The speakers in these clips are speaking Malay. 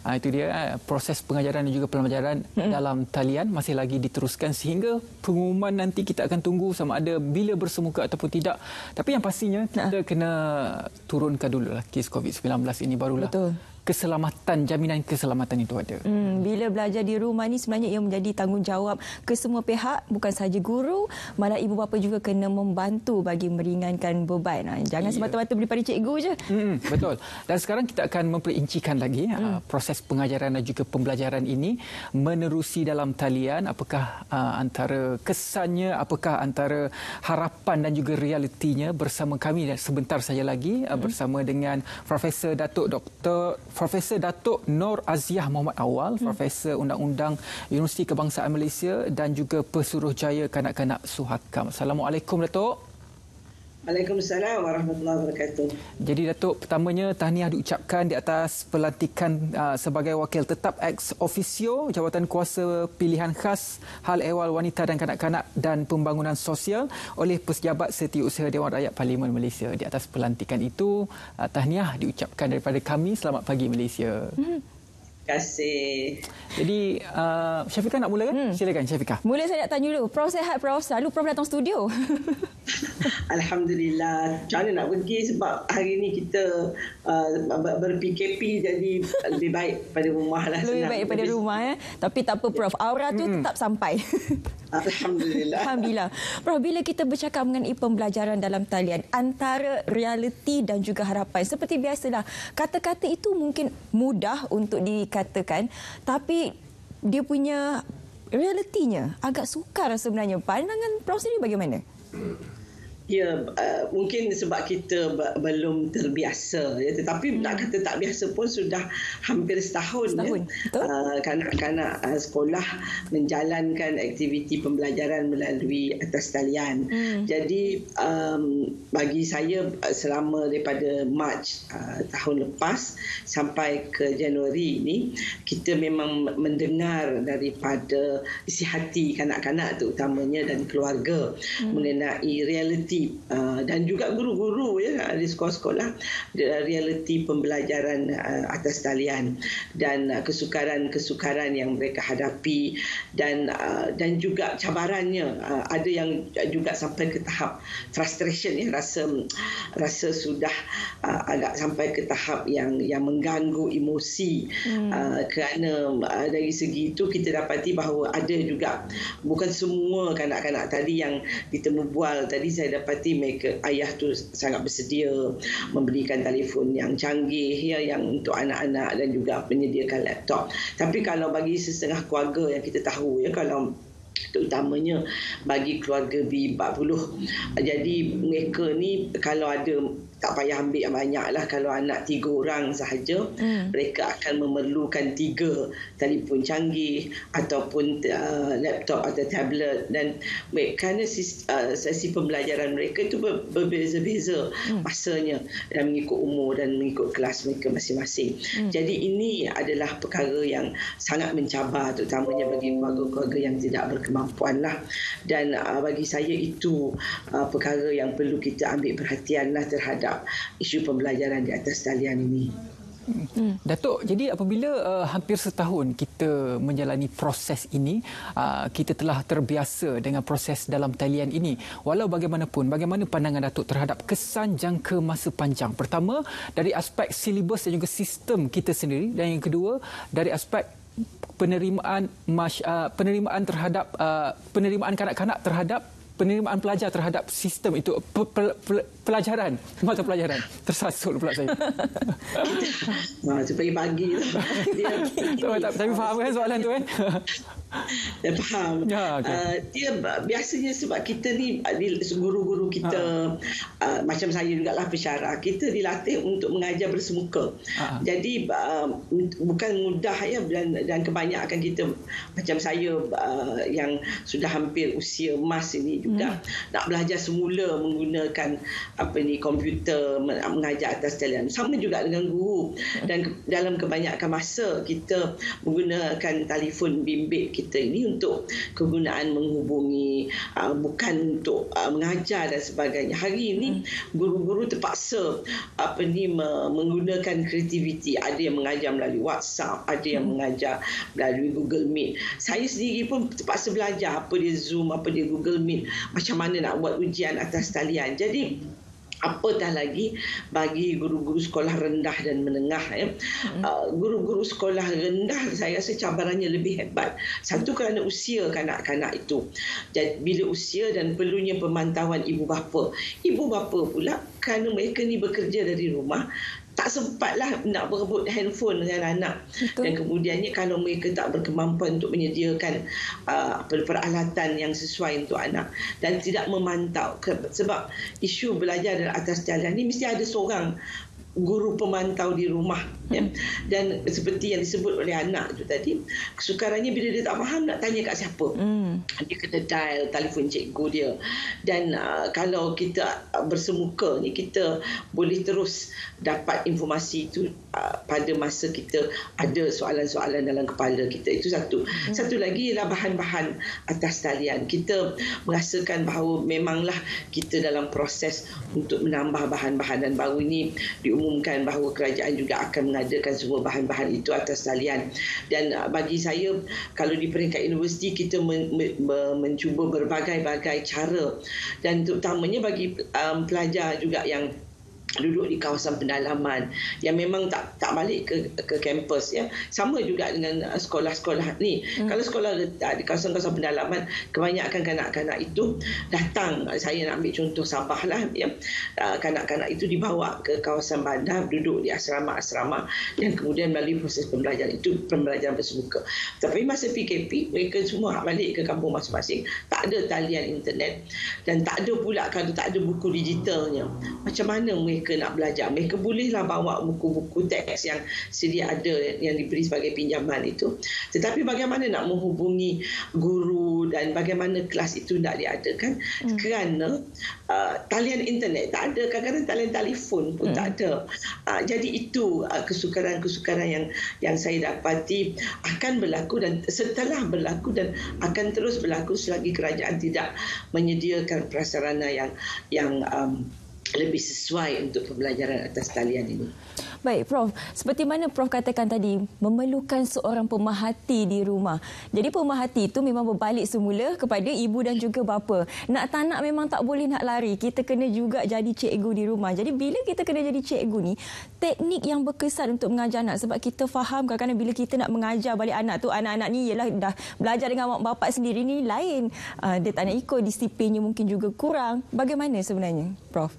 Itu dia, proses pengajaran dan juga pembelajaran dalam talian masih lagi diteruskan sehingga pengumuman nanti kita akan tunggu sama ada bila bersemuka ataupun tidak. Tapi yang pastinya kita kena turunkan dulu lah kes COVID-19 ini, barulah keselamatan, jaminan keselamatan itu ada. Bila belajar di rumah ni sebenarnya ia menjadi tanggungjawab ke semua pihak, bukan sahaja guru, malah ibu bapa juga kena membantu bagi meringankan beban. Jangan semata-mata daripada cikgu je. Betul. Dan sekarang kita akan memperincikan lagi proses pengajaran dan juga pembelajaran ini menerusi dalam talian. Apakah antara kesannya, apakah antara harapan dan juga realitinya, bersama kami dan sebentar saja lagi bersama dengan Profesor Datuk Nur Aziah Muhammad Awal, Profesor Undang-Undang Universiti Kebangsaan Malaysia dan juga Pesuruhjaya Kanak-kanak Suhakam. Assalamualaikum, Datuk. Waalaikumsalam warahmatullahi wabarakatuh. Jadi Datuk, pertamanya tahniah diucapkan di atas pelantikan sebagai wakil tetap ex officio Jabatan Kuasa Pilihan Khas Hal Ehwal Wanita dan Kanak-kanak dan Pembangunan Sosial oleh Pejabat Setiausaha Dewan Rakyat Parlimen Malaysia. Di atas pelantikan itu, tahniah diucapkan daripada kami. Selamat pagi Malaysia. Terima kasih. Jadi, Syafiqah nak mula kan? Silakan Syafiqah. Mula saya nak tanya dulu, Prof sihat Prof? Selalu Prof datang studio. Alhamdulillah. Macam mana nak pergi sebab hari ni kita ber-PKP, jadi lebih baik pada rumah lah. Lebih baik daripada rumah ya. Tapi tak apa Prof, aura tu tetap sampai. Alhamdulillah. Alhamdulillah. Prof, bila kita bercakap mengenai pembelajaran dalam talian, antara realiti dan juga harapan, seperti biasalah, kata-kata itu mungkin mudah untuk dikatakan, tapi dia punya realitinya agak sukar sebenarnya. Pandangan Prof sendiri bagaimana? Ya, mungkin sebab kita belum terbiasa ya, tetapi nak kata tak biasa pun sudah hampir setahun ya. Kanak-kanak sekolah menjalankan aktiviti pembelajaran melalui atas talian. Jadi bagi saya selama daripada Mac tahun lepas sampai ke Januari ini, kita memang mendengar daripada isi hati kanak-kanak terutamanya dan keluarga mengenai realiti dan juga guru-guru ya di sekolah-sekolah, realiti pembelajaran atas talian dan kesukaran-kesukaran yang mereka hadapi dan juga cabarannya. Ada yang juga sampai ke tahap frustration ya, rasa sudah agak sampai ke tahap yang mengganggu emosi. Kerana dari segi itu kita dapati bahawa ada juga, bukan semua kanak-kanak tadi yang ditemu bual tadi, saya dapati mereka, ayah tu sangat bersedia memberikan telefon yang canggih ya, yang untuk anak-anak dan juga menyediakan laptop. Tapi kalau bagi setengah keluarga yang kita tahu ya, kalau terutamanya bagi keluarga B40, jadi mereka ni kalau ada, tak payah ambil yang banyak lah. Kalau anak 3 orang sahaja, mereka akan memerlukan 3 telefon canggih ataupun laptop atau tablet. Dan kerana sesi pembelajaran mereka itu berbeza-beza masanya dan mengikut umur dan mengikut kelas mereka masing-masing. Jadi ini adalah perkara yang sangat mencabar, terutamanya bagi keluarga-keluarga yang tidak berkemampuan lah. Dan bagi saya itu perkara yang perlu kita ambil perhatian lah terhadap isu pembelajaran di atas talian ini. Datuk, jadi apabila hampir setahun kita menjalani proses ini, kita telah terbiasa dengan proses dalam talian ini. Walau bagaimanapun, bagaimana pandangan Datuk terhadap kesan jangka masa panjang? Pertama, dari aspek silibus dan juga sistem kita sendiri, dan yang kedua, dari aspek penerimaan terhadap penerimaan kanak-kanak terhadap penerimaan pelajar terhadap sistem itu, pelajaran, mata pelajaran. Tersasul pula saya. Pagi-pagi. Tapi faham kan soalan tu kan? Saya faham. Ya, okay. Dia biasanya sebab kita ni, guru-guru kita, macam saya jugalah pensyarah, kita dilatih untuk mengajar bersemuka. Jadi bukan mudah ya, dan kebanyakan kita macam saya yang sudah hampir usia emas ini juga nak belajar semula menggunakan komputer, mengajar atas talian. Sama juga dengan guru, dan dalam kebanyakan masa kita menggunakan telefon bimbit kita ini untuk kegunaan menghubungi, bukan untuk mengajar dan sebagainya. Hari ini guru-guru terpaksa menggunakan kreativiti. Ada yang mengajar melalui WhatsApp, ada yang mengajar melalui Google Meet. Saya sendiri pun terpaksa belajar apa dia Zoom, apa dia Google Meet, macam mana nak buat ujian atas talian. Jadi apatah lagi bagi guru-guru sekolah rendah dan menengah, guru-guru sekolah rendah saya rasa cabarannya lebih hebat. Satu, kerana usia kanak-kanak itu. Jadi bila usia dan perlunya pemantauan ibu bapa. Ibu bapa pula kerana mereka ni bekerja dari rumah, tak sempatlah nak berebut handphone dengan anak. Betul. Dan kemudiannya kalau mereka tak berkemampuan untuk menyediakan peralatan yang sesuai untuk anak dan tidak memantau, sebab isu belajar di atas jalan ni mesti ada seorang guru pemantau di rumah, dan seperti yang disebut oleh anak tu tadi, kesukarannya bila dia tak faham nak tanya kat siapa, dia kena dial telefon cikgu dia. Dan kalau kita bersemuka ni, kita boleh terus dapat informasi itu pada masa kita ada soalan-soalan dalam kepala kita. Itu satu. Satu lagi ialah bahan-bahan atas talian. Kita merasakan bahawa memanglah kita dalam proses untuk menambah bahan-bahan, dan baru ini diumumkan bahawa kerajaan juga akan mengadakan semua bahan-bahan itu atas talian. Dan bagi saya, kalau di peringkat universiti, kita mencuba berbagai-bagai cara, dan terutamanya bagi pelajar juga yang duduk di kawasan pendalaman yang memang tak balik ke kampus, sama juga dengan sekolah-sekolah ni. Kalau sekolah di kawasan-kawasan pendalaman, kebanyakan kanak-kanak itu datang, saya nak ambil contoh Sabah lah, kanak-kanak itu dibawa ke kawasan bandar, duduk di asrama-asrama, dan kemudian melalui proses pembelajaran itu, pembelajaran bersemuka. Tapi masa PKP, mereka semua balik ke kampung masing-masing, tak ada talian internet, dan tak ada pula, kalau tak ada buku digitalnya, macam mana mereka nak belajar? Mereka bolehlah bawa buku-buku teks yang sedia ada, yang diberi sebagai pinjaman itu. Tetapi bagaimana nak menghubungi guru dan bagaimana kelas itu nak diadakan? Kerana talian internet tak ada, kadang-kadang talian telefon pun tak ada. Jadi itu kesukaran-kesukaran yang saya dapati akan berlaku, dan setelah berlaku, dan akan terus berlaku selagi kerajaan tidak menyediakan prasarana yang lebih sesuai untuk pembelajaran atas talian ini. Baik, Prof. Seperti mana Prof katakan tadi, memerlukan seorang pemerhati di rumah. Jadi pemerhati itu memang berbalik semula kepada ibu dan juga bapa. Nak tak nak memang tak boleh nak lari. Kita kena juga jadi cikgu di rumah. Jadi bila kita kena jadi cikgu ni, teknik yang berkesan untuk mengajar anak. Sebab kita faham kadang-kadang bila kita nak mengajar balik anak tu, anak-anak ni ialah dah belajar dengan mak bapak sendiri ni lain. Dia tak nak ikut, disiplinnya mungkin juga kurang. Bagaimana sebenarnya, Prof?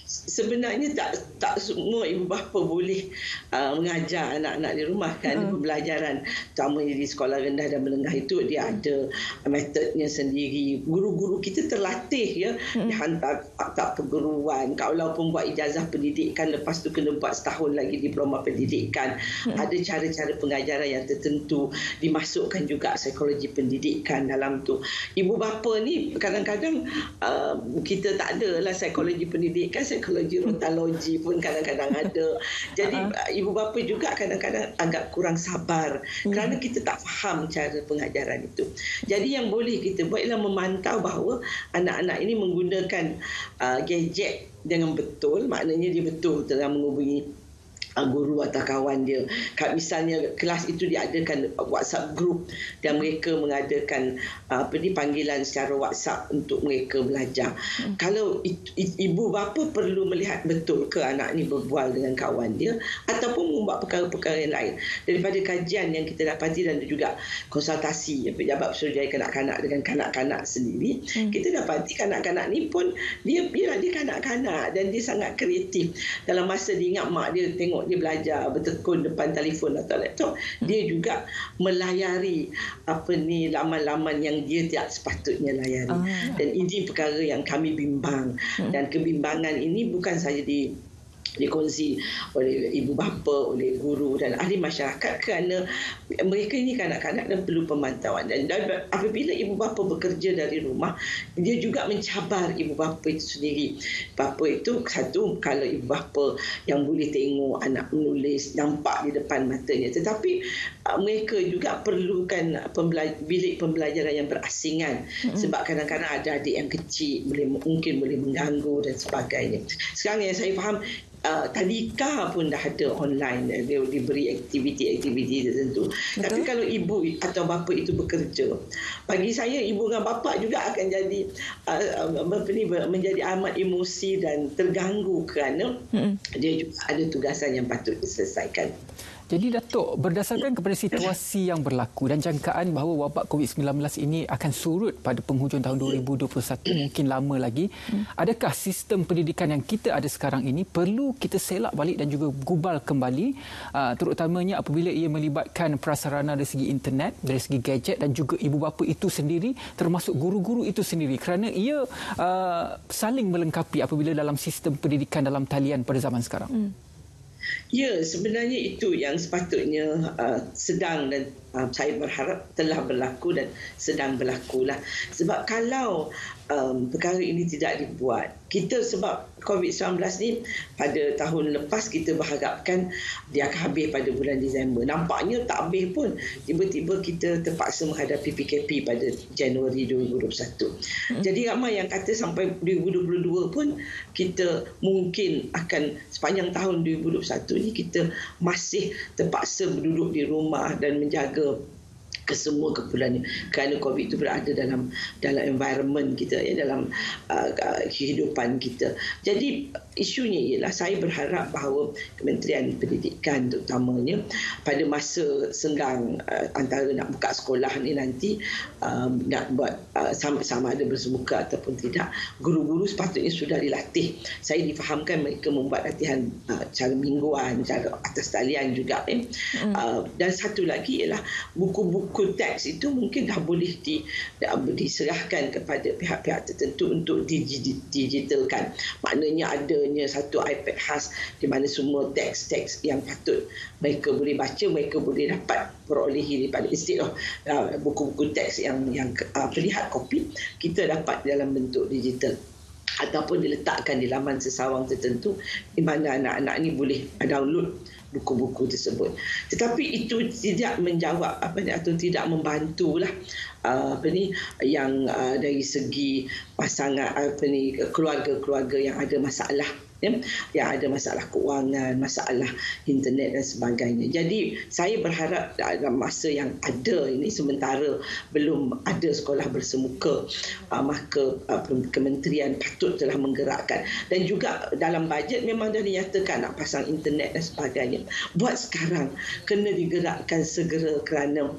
Sebenarnya tak semua ibu bapa boleh mengajar anak-anak di rumah, kan. Pembelajaran terutamanya di sekolah rendah dan menengah itu dia ada metodnya sendiri. Guru-guru kita terlatih, dihantar tak perguruan, kalau pun buat ijazah pendidikan, lepas tu kena buat setahun lagi diploma pendidikan. Ada cara-cara pengajaran yang tertentu, dimasukkan juga psikologi pendidikan dalam tu. Ibu bapa ni kadang-kadang kita tak ada lah psikologi pendidikan, psikologi rotologi pun kadang-kadang ada. Jadi ibu bapa juga kadang-kadang agak kurang sabar kerana kita tak faham cara pengajaran itu. Jadi yang boleh kita buat ialah memantau bahawa anak-anak ini menggunakan gadget dengan betul, maknanya dia betul tengah menghubungi guru atau kawan dia. Misalnya kelas itu diadakan WhatsApp group dan mereka mengadakan panggilan secara WhatsApp untuk mereka belajar. Kalau ibu bapa perlu melihat betul ke anak ni berbual dengan kawan dia ataupun membuat perkara-perkara yang lain. Daripada kajian yang kita dapati dan juga konsultasi pejabat pesuruhjaya kanak-kanak dengan kanak-kanak sendiri, kita dapati kanak-kanak ni pun dia kanak-kanak dan dia sangat kreatif. Dalam masa dia ingat mak dia tengok dia belajar bertekun depan telefon atau laptop, dia juga melayari laman-laman yang dia tidak sepatutnya layari. Dan ini perkara yang kami bimbang. Dan kebimbangan ini bukan saja di dikongsi oleh ibu bapa, oleh guru dan ahli masyarakat, kerana mereka ini kanak-kanak dan perlu pemantauan. Dan apabila ibu bapa bekerja dari rumah, dia juga mencabar ibu bapa itu sendiri. Bapa itu satu, kalau ibu bapa yang boleh tengok anak menulis, nampak di depan matanya, tetapi mereka juga perlukan bilik pembelajaran yang berasingan, sebab kadang-kadang ada adik yang kecil mungkin boleh mengganggu dan sebagainya. Sekarang yang saya faham, tadika pun dah ada online, dia diberi aktiviti tertentu. Betul. Tapi kalau ibu atau bapa itu bekerja, bagi saya ibu dan bapa juga akan jadi menjadi amat emosi dan terganggu, kerana dia juga ada tugasan yang patut diselesaikan. Jadi Datuk, berdasarkan kepada situasi yang berlaku dan jangkaan bahawa wabak COVID-19 ini akan surut pada penghujung tahun 2021, mungkin lama lagi, adakah sistem pendidikan yang kita ada sekarang ini perlu kita selak balik dan juga gubal kembali, terutamanya apabila ia melibatkan prasarana dari segi internet, dari segi gadget dan juga ibu bapa itu sendiri, termasuk guru-guru itu sendiri, kerana ia saling melengkapi apabila dalam sistem pendidikan dalam talian pada zaman sekarang? Ya, sebenarnya itu yang sepatutnya sedang dan saya berharap telah berlaku dan sedang berlakulah. Sebab kalau perkara ini tidak dibuat, kita sebab COVID-19 ni pada tahun lepas kita berharapkan dia akan habis pada bulan Disember. Nampaknya tak habis pun. Tiba-tiba kita terpaksa menghadapi PKP pada Januari 2021. Jadi ramai yang kata sampai 2022 pun kita mungkin akan sepanjang tahun 2021 ni kita masih terpaksa duduk di rumah dan menjaga kesemua keperluannya, kerana COVID itu berada dalam environment kita, dalam kehidupan kita. Jadi isunya ialah saya berharap bahawa Kementerian Pendidikan terutamanya pada masa senggang antara nak buka sekolah ni nanti, nak buat sama ada bersemuka ataupun tidak, guru-guru sepatutnya sudah dilatih. Saya difahamkan mereka membuat latihan cara mingguan, cara atas talian juga. Dan satu lagi ialah buku-buku teks itu mungkin dah boleh diserahkan kepada pihak-pihak tertentu untuk digitalkan. Maknanya adanya satu iPad khas di mana semua teks-teks yang patut mereka boleh baca, mereka boleh dapat perolehi daripada, instead of buku-buku teks yang terlihat kopi, kita dapat dalam bentuk digital ataupun diletakkan di laman sesawang tertentu di mana anak-anak ni boleh download buku-buku tersebut. Tetapi itu tidak menjawab atau tidak membantulah yang dari segi pasangan keluarga-keluarga yang ada masalah, yang ada masalah keuangan, masalah internet dan sebagainya. Jadi saya berharap dalam masa yang ada ini, sementara belum ada sekolah bersemuka, maka kementerian patut telah menggerakkan, dan juga dalam bajet memang dah dinyatakan nak pasang internet dan sebagainya. Buat sekarang, kena digerakkan segera kerana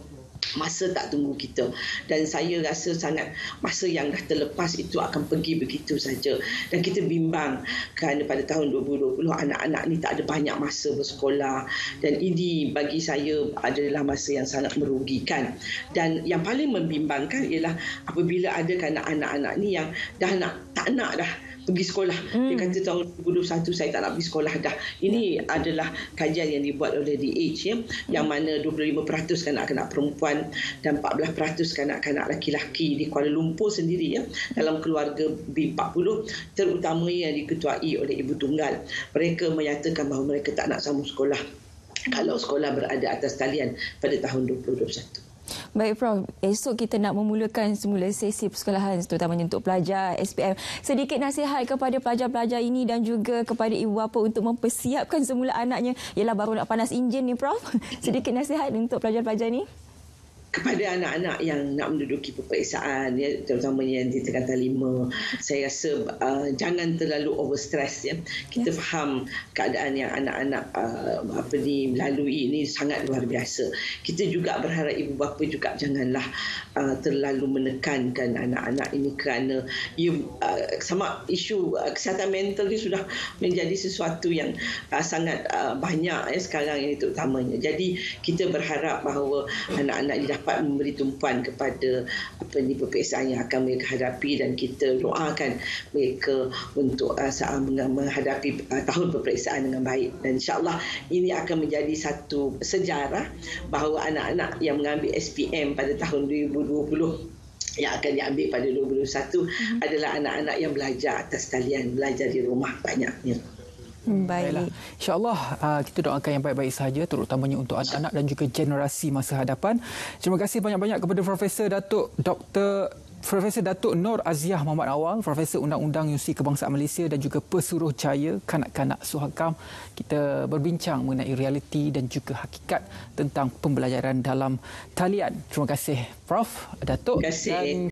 masa tak tunggu kita, dan saya rasa sangat masa yang dah terlepas itu akan pergi begitu saja. Dan kita bimbang kerana pada tahun 2020 anak-anak ni tak ada banyak masa bersekolah, dan ini bagi saya adalah masa yang sangat merugikan. Dan yang paling membimbangkan ialah apabila ada anak-anak ni yang dah tak nak dah pergi sekolah. Dia kata tahun 2021 saya tak nak pergi sekolah dah. Ini adalah kajian yang dibuat oleh DH, yang mana 25% kanak-kanak perempuan dan 14% kanak-kanak lelaki di Kuala Lumpur sendiri, dalam keluarga B40, terutamanya yang diketuai oleh ibu tunggal. Mereka menyatakan bahawa mereka tak nak sambung sekolah kalau sekolah berada atas talian pada tahun 2021. Baik Prof, esok kita nak memulakan semula sesi persekolahan terutamanya untuk pelajar SPM. Sedikit nasihat kepada pelajar-pelajar ini dan juga kepada ibu bapa untuk mempersiapkan semula anaknya. Ialah baru nak panas enjin ni Prof. Sedikit nasihat untuk pelajar-pelajar ni. Kepada anak-anak yang nak menduduki peperiksaan, terutamanya yang di tingkatan 5, saya rasa jangan terlalu overstress. Kita faham keadaan yang anak-anak melalui ini sangat luar biasa. Kita juga berharap ibu bapa juga janganlah terlalu menekankan anak-anak ini, kerana sama isu kesihatan mental ini sudah menjadi sesuatu yang sangat banyak sekarang ini terutamanya. Jadi kita berharap bahawa anak-anak ini dapat dapat memberi tumpuan kepada peperiksaan yang akan mereka hadapi, dan kita doakan mereka untuk menghadapi tahun peperiksaan dengan baik. Dan insya-Allah ini akan menjadi satu sejarah bahawa anak-anak yang mengambil SPM pada tahun 2020 yang akan diambil pada 2021 adalah anak-anak yang belajar atas talian, belajar di rumah banyaknya. Baik. InsyaAllah kita doakan yang baik-baik sahaja, terutamanya untuk anak-anak dan juga generasi masa hadapan. Terima kasih banyak-banyak kepada Profesor Datuk Nur Aziah Muhammad Awal, Profesor Undang-Undang Universiti Kebangsaan Malaysia dan juga Pesuruhjaya Kanak-Kanak Suhakam. Kita berbincang mengenai realiti dan juga hakikat tentang pembelajaran dalam talian. Terima kasih Prof. Datuk. Terima kasih.